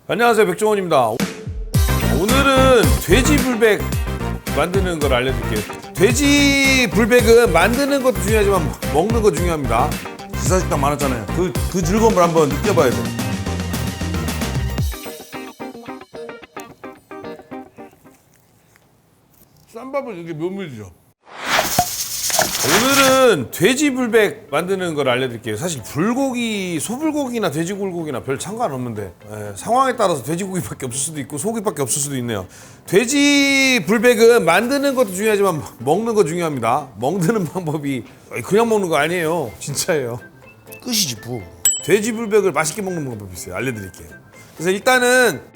안녕하세요, 백종원입니다. 오늘은 돼지 불백 만드는 걸 알려드릴게요. 돼지 불백은 만드는 것도 중요하지만 먹는 거 중요합니다. 기사식당 많았잖아요. 그 즐거움을 한번 느껴봐야 돼요. 쌈밥을 이렇게 묘밀죠. 오늘은 돼지 불백 만드는 걸 알려드릴게요. 사실 불고기, 소불고기나 돼지불고기나 별 상관없는데 상황에 따라서 돼지고기밖에 없을 수도 있고 소고기밖에 없을 수도 있네요. 돼지 불백은 만드는 것도 중요하지만 먹는 거 중요합니다. 먹는 방법이 그냥 먹는 거 아니에요. 진짜예요. 끝이지 부. 돼지 불백을 맛있게 먹는 방법이 있어요. 알려드릴게요. 그래서 일단은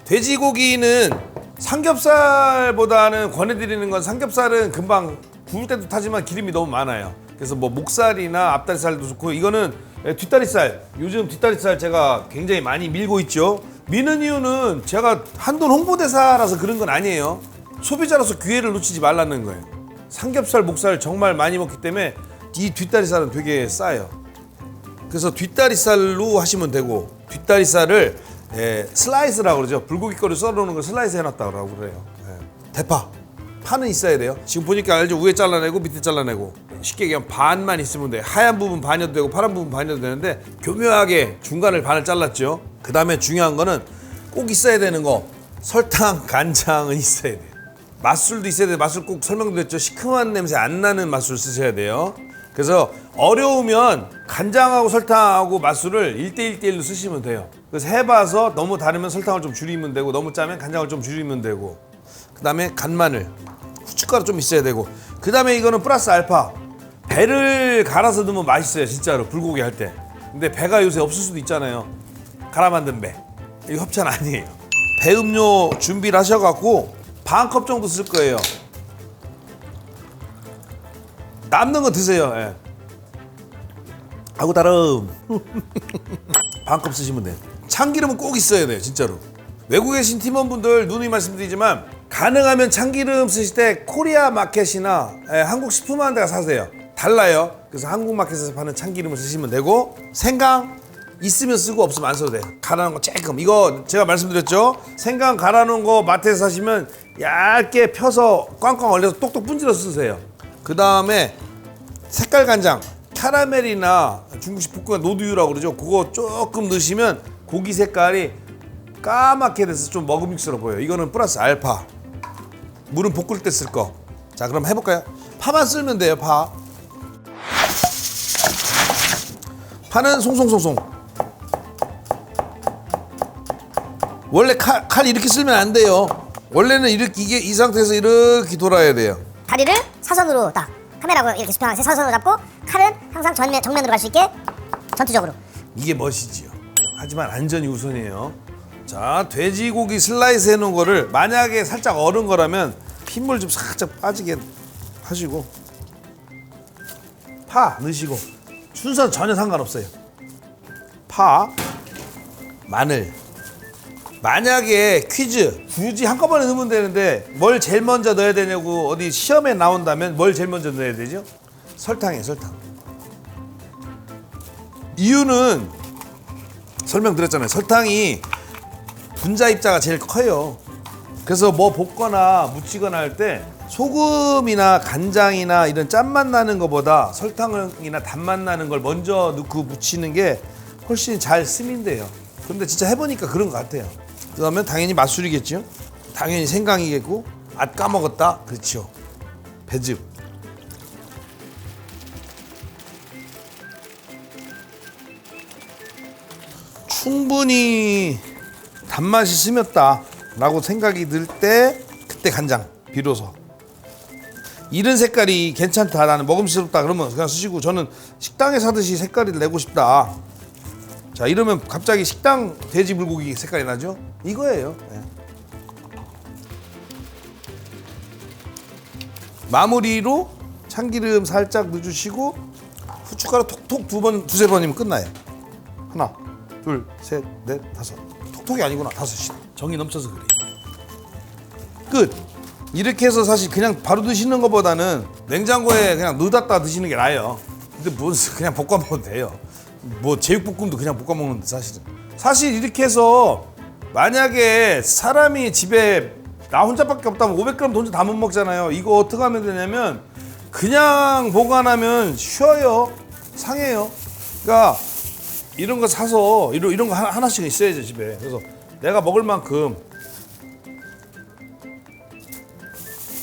돼지고기는 삼겹살보다는 권해드리는 건 삼겹살은 금방 구울 때도 타지만 기름이 너무 많아요. 그래서 뭐 목살이나 앞다리살도 좋고 이거는 뒷다리살, 요즘 뒷다리살 제가 굉장히 많이 밀고 있죠. 미는 이유는 제가 한돈 홍보대사라서 그런 건 아니에요. 소비자로서 기회를 놓치지 말라는 거예요. 삼겹살, 목살 정말 많이 먹기 때문에 이 뒷다리살은 되게 싸요. 그래서 뒷다리살로 하시면 되고 뒷다리살을 슬라이스라고 그러죠. 불고기 거를 썰어놓는 걸 슬라이스 해놨다고 그래요. 대파. 파는 있어야 돼요. 지금 보니까 알죠? 위에 잘라내고 밑에 잘라내고 쉽게 그냥 반만 있으면 돼요. 하얀 부분 반여도 되고 파란 부분 반여도 되는데 교묘하게 중간을 반을 잘랐죠. 그 다음에 중요한 거는 꼭 있어야 되는 거 설탕, 간장은 있어야 돼요. 맛술도 있어야 돼요. 맛술 꼭 설명드렸죠. 시큼한 냄새 안 나는 맛술 쓰셔야 돼요. 그래서 어려우면 간장하고 설탕하고 맛술을 1대1로 쓰시면 돼요. 그래서 해봐서 너무 다르면 설탕을 좀 줄이면 되고 너무 짜면 간장을 좀 줄이면 되고 그 다음에 간마늘, 후춧가루 좀 있어야 되고 그 다음에 이거는 플러스 알파. 배를 갈아서 넣으면 맛있어요. 진짜로 불고기 할 때. 근데 배가 요새 없을 수도 있잖아요. 갈아 만든 배. 이거 협찬 아니에요. 배 음료 준비를 하셔갖고 반 컵 정도 쓸 거예요. 남는 거 드세요. 아구 다름. 반 컵 쓰시면 돼요. 참기름은 꼭 있어야 돼요. 진짜로. 외국에 계신 팀원분들 누누이 말씀드리지만 가능하면 참기름 쓰실 때 코리아 마켓이나 한국 식품하는 데가 사세요. 달라요. 그래서 한국 마켓에서 파는 참기름을 쓰시면 되고 생강 있으면 쓰고 없으면 안 써도 돼요. 갈아놓은 거 쬐끔. 이거 제가 말씀드렸죠. 생강 갈아놓은 거 마트에서 사시면 얇게 펴서 꽝꽝 얼려서 똑똑 분질러서 쓰세요. 그 다음에 색깔 간장, 캐러멜이나 중국식 볶음밥 노두유라고 그러죠. 그거 조금 넣으시면 고기 색깔이 까맣게 돼서 좀 먹음직스러워 보여요. 이거는 플러스 알파. 물은 볶을 때 쓸 거. 자, 그럼 해볼까요? 파만 쓸면 돼요. 파는 송송송송. 원래 칼 이렇게 쓸면 안 돼요. 원래는 이렇게 이 상태에서 이렇게 돌아야 돼요. 다리를 사선으로 딱 카메라고 이렇게 수평하게 사선으로 잡고 칼은 항상 정면으로 갈 수 있게 전투적으로. 이게 멋이지요. 하지만 안전이 우선이에요. 자, 돼지고기 슬라이스 해놓은 거를 만약에 살짝 얼은 거라면 핏물 좀 살짝 빠지게 하시고 파 넣으시고 순서는 전혀 상관없어요. 파, 마늘. 만약에 퀴즈 굳이 한꺼번에 넣으면 되는데 뭘 제일 먼저 넣어야 되냐고 어디 시험에 나온다면 뭘 제일 먼저 넣어야 되죠? 설탕이에요. 설탕. 이유는 설명드렸잖아요. 설탕이 분자 입자가 제일 커요. 그래서 뭐 볶거나 무치거나 할 때 소금이나 간장이나 이런 짠맛 나는 것보다 설탕이나 단맛 나는 걸 먼저 넣고 무치는 게 훨씬 잘 스민돼요. 그런데 진짜 해보니까 그런 것 같아요. 그러면 당연히 맛술이겠죠. 당연히 생강이겠고 까먹었다. 그렇죠. 배즙. 충분히 단맛이 스몄다 라고 생각이 들 때 그때 간장 비로소 이런 색깔이 괜찮다 나는 먹음직스럽다 그러면 그냥 쓰시고 저는 식당에 사듯이 색깔을 내고 싶다. 자, 이러면 갑자기 식당 돼지 불고기 색깔이 나죠? 이거예요. 마무리로 참기름 살짝 넣어주시고 후춧가루 톡톡 두세 번이면 끝나요. 하나, 둘, 셋, 넷, 다섯. 톡톡이 아니구나. 다섯이. 정이 넘쳐서 그래. 끝. 이렇게 해서 사실 그냥 바로 드시는 것보다는 냉장고에 그냥 넣어놨다 드시는 게 나아요. 근데 뭐 그냥 볶아 먹어도 돼요. 뭐 제육볶음도 그냥 볶아 먹는데 사실은. 사실 이렇게 해서 만약에 사람이 집에 나 혼자밖에 없다면 500g 혼자 다 못 먹잖아요. 이거 어떻게 하면 되냐면 그냥 보관하면 쉬어요. 상해요. 그러니까 이런 거 사서 이런 거 하나씩 있어야죠 집에. 그래서 내가 먹을 만큼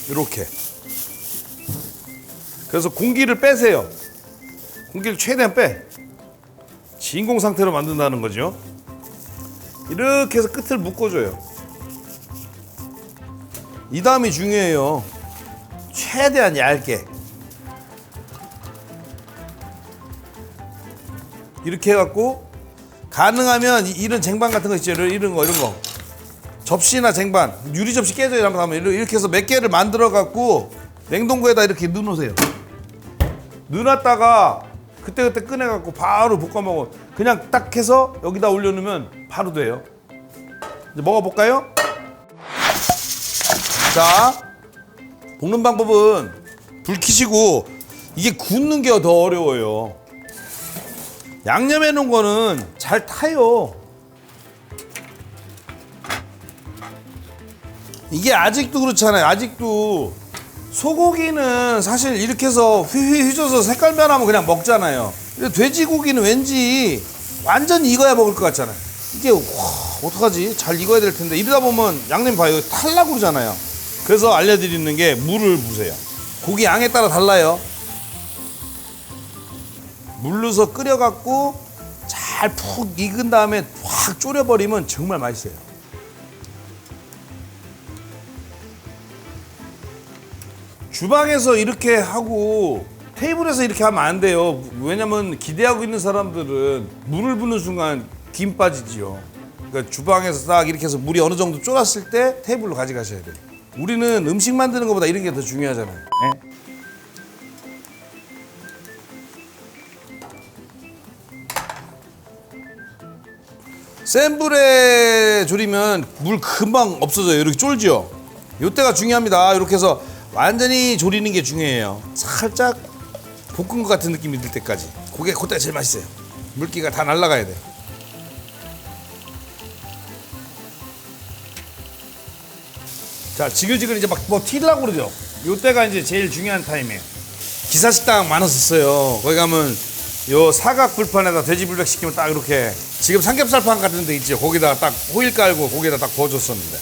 이렇게. 그래서 공기를 빼세요. 공기를 최대한 빼. 진공 상태로 만든다는 거죠. 이렇게 해서 끝을 묶어줘요. 이 다음이 중요해요. 최대한 얇게. 이렇게 해갖고 가능하면 이런 쟁반 같은 거 있죠. 이런 거. 접시나 쟁반, 유리 접시 깨져요. 하면 이렇게 해서 몇 개를 만들어 갖고 냉동고에다 이렇게 넣어놓으세요. 넣어놨다가 그때 꺼내 갖고 바로 볶아 먹어. 그냥 딱 해서 여기다 올려놓으면 바로 돼요. 이제 먹어볼까요? 자, 볶는 방법은 불 켜시고 이게 굽는 게 더 어려워요. 양념해 놓은 거는 잘 타요. 이게 아직도 그렇잖아요. 아직도 소고기는 사실 이렇게 해서 휘휘 휘줘서 색깔 변하면 그냥 먹잖아요. 근데 돼지고기는 왠지 완전 익어야 먹을 것 같잖아요. 이게 와, 어떡하지? 잘 익어야 될 텐데 이러다 보면 양념 봐요. 탈라고 그러잖아요. 그래서 알려드리는 게 물을 부으세요. 고기 양에 따라 달라요. 물 넣어서 끓여갖고 잘 푹 익은 다음에 확 졸여버리면 정말 맛있어요. 주방에서 이렇게 하고 테이블에서 이렇게 하면 안 돼요. 왜냐면 기대하고 있는 사람들은 물을 부는 순간 김 빠지지요. 그러니까 주방에서 딱 이렇게 해서 물이 어느 정도 쫄았을 때 테이블로 가져가셔야 돼요. 우리는 음식 만드는 것보다 이런 게 더 중요하잖아요. 네? 센 불에 졸이면 물 금방 없어져요. 이렇게 쫄죠. 이때가 중요합니다. 이렇게 해서 완전히 졸이는 게 중요해요. 살짝 볶은 것 같은 느낌이 들 때까지. 그때가 제일 맛있어요. 물기가 다 날아가야 돼. 자, 지글지글 이제 막 뭐 튀려고 그러죠. 이때가 이제 제일 중요한 타임이에요. 기사식당 많았었어요. 거기 가면 요 사각 불판에다 돼지 불백 시키면 딱 이렇게 지금 삼겹살판 같은 데 있죠. 거기다 딱 호일 깔고 거기다 딱 구워줬었는데.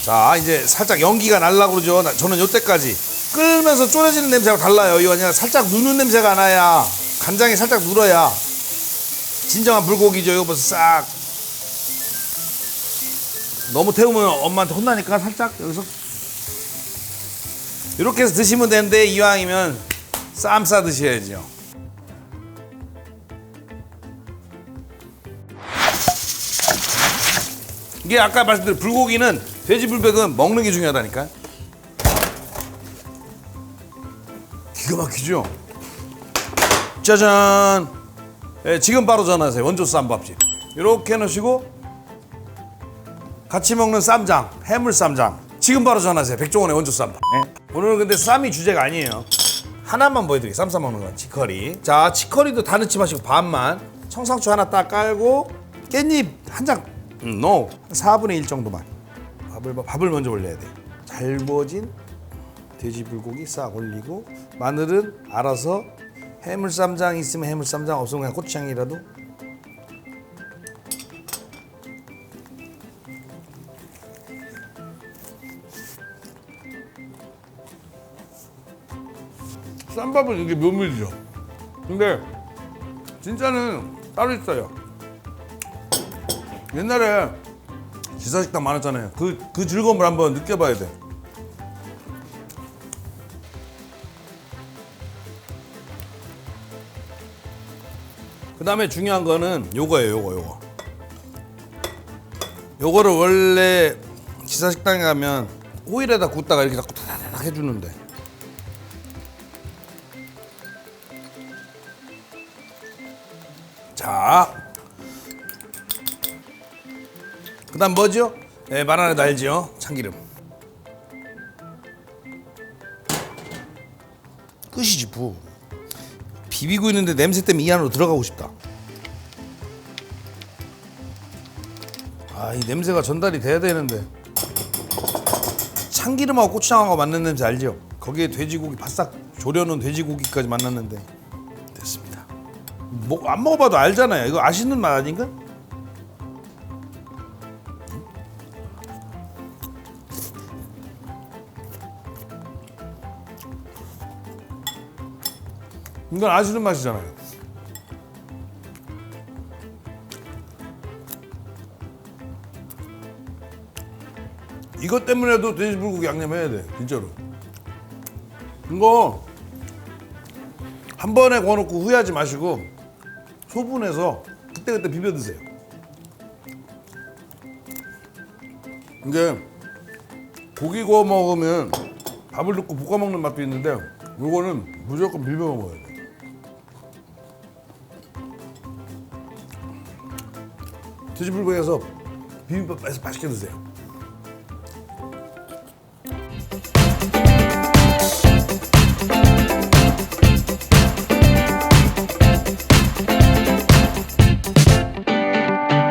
자, 이제 살짝 연기가 날라고 그러죠. 저는 요때까지 끓으면서 졸여지는 냄새가 달라요. 이거 아니라 살짝 누는 냄새가 나야, 간장이 살짝 눌어야 진정한 불고기죠. 이거 벌써 싹. 너무 태우면 엄마한테 혼나니까 살짝 여기서 이렇게 해서 드시면 되는데 이왕이면 쌈 싸 드셔야죠. 이게 아까 말씀드린 불고기는 돼지 불백은 먹는 게 중요하다니까. 기가 막히죠? 짜잔! 네, 지금 바로 전화하세요. 원조 쌈밥집. 이렇게 넣으시고 같이 먹는 쌈장, 해물 쌈장. 지금 바로 전화하세요. 백종원의 원조 쌈밥. 네. 오늘은 근데 쌈이 주제가 아니에요. 하나만 보여드릴게요. 쌈 싸먹는 건 치커리. 자, 치커리도 다 넣지 마시고 반만. 청상추 하나 딱 깔고 깻잎 한 장. No. 4분의 1 정도만. 밥을 먼저 올려야 돼. 잘 구워진 돼지 불고기 싹 올리고 마늘은 알아서 해물 쌈장 있으면 해물 쌈장, 없으면 그냥 고추장이라도. 쌈밥은 이게 묘미죠. 근데 진짜는 따로 있어요. 옛날에 기사식당 많았잖아요. 그 즐거움을 한번 느껴봐야 돼. 그 다음에 중요한 거는 요거예요. 요거. 요거를 원래 기사식당에 가면 호일에다 굽다가 이렇게 딱 해주는데. 자. 그 다음 뭐죠? 네, 말 안 해도 알죠? 참기름. 끝이지 부. 비비고 있는데 냄새 때문에 이 안으로 들어가고 싶다. 아, 이 냄새가 전달이 돼야 되는데. 참기름하고 고추장하고 맞는 냄새 알죠? 거기에 돼지고기 바싹 졸여놓은 돼지고기까지 만났는데 됐습니다. 뭐 안 먹어봐도 알잖아요. 이거 아시는 맛 아닌가? 이건 아시는 맛이잖아요. 이것 때문에도 돼지불고기 양념해야 돼, 진짜로. 이거 한 번에 구워놓고 후회하지 마시고 소분해서 그때그때 비벼 드세요. 이게 고기 구워 먹으면 밥을 넣고 볶아 먹는 맛도 있는데 이거는 무조건 비벼 먹어야 돼. 돼지불고기에서 비빔밥 해서 맛있게 드세요.